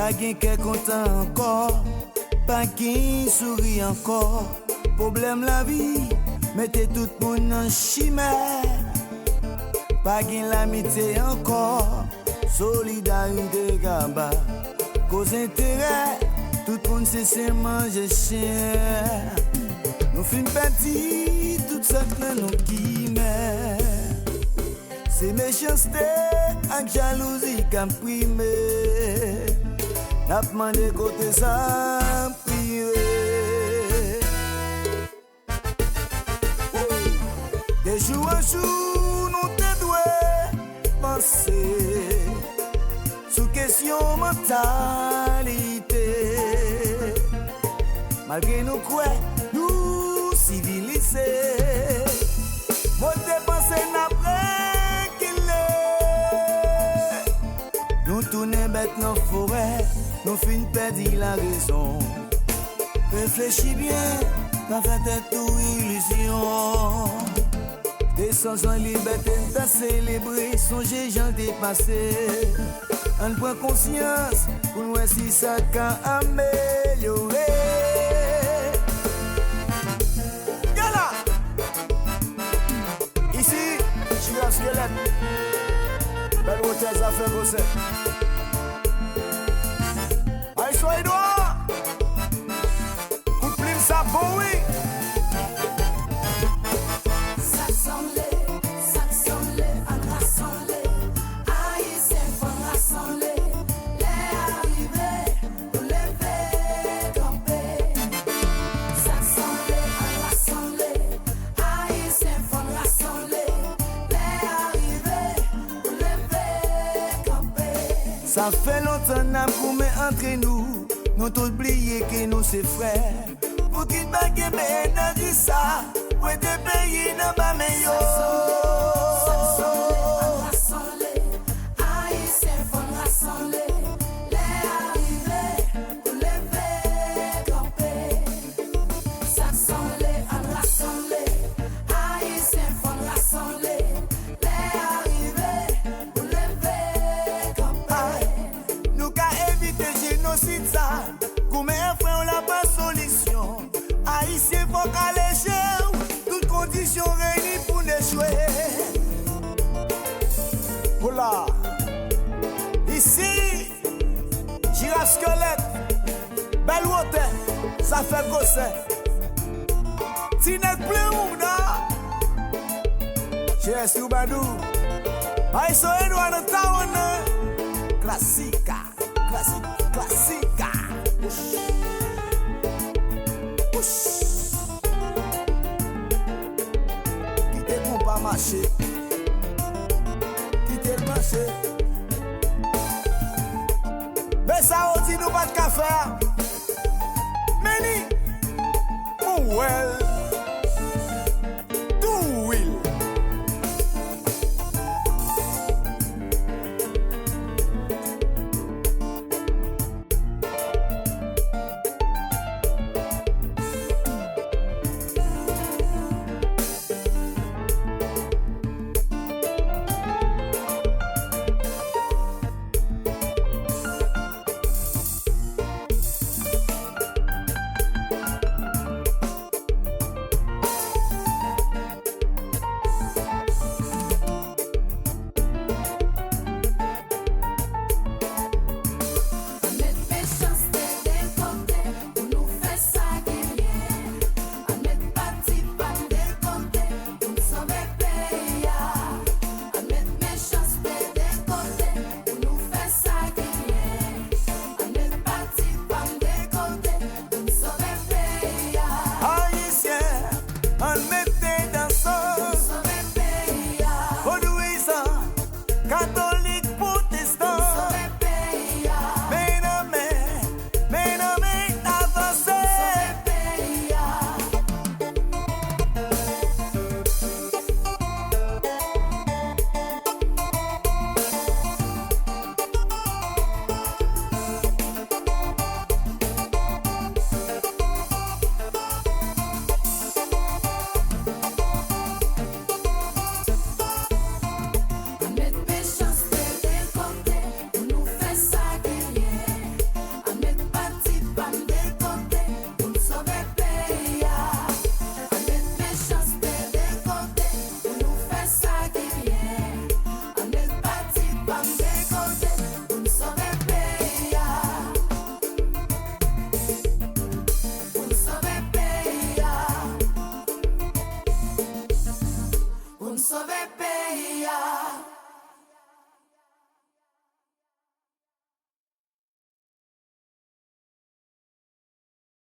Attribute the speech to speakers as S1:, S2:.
S1: Pas qu'un content encore, pas qu'un sourit encore. Problème la vie, mettez tout le monde en chimère. Pas qu'un l'amitié encore, solidarité gaba. Cause intérêt, tout le monde sait manger chien. Nous fin partie, tout ça que nous qui met. C'est méchanceté avec jalousie qui a primé. N'a demandé côté ça privé. De jour en jour, nous te doués penser sous question mentalité. Malgré nous quoi, nous civilisés, moi dépenser n'après qu'il est. Nous tournons bête dans la forêt, nous fin perdre la raison. Réfléchis bien, pas fait toute illusion. Des sens en liberté, t'as célébré, songez j'en dépassé. On prend conscience, pour nous si ça can améliorer. Yalla! Ici, Giraffe Squelette. Belle hôtel, ça fait bosser. Aïe, soyez droit! Coup de plume, ça bon, oui! Ça fait longtemps qu'on met entre nous, nous tous oublié que nous c'est frères. Pour qu'il bague mais n'a dit ça, pour te payer n'a pas meilleur. Haïtien faut qu'à l'échelle, toutes conditions réunies pour n'échouer. Voilà. Ici, Giraffe Squelette, belle water, ça fait gosser. Tinet plus ou non? J'ai Soubadou. Haïtien Edouard de Taouane. Classica, classique, classica. Quittez pour pas marcher. Quittez le marché. Mais ça, on dit nous pas de café.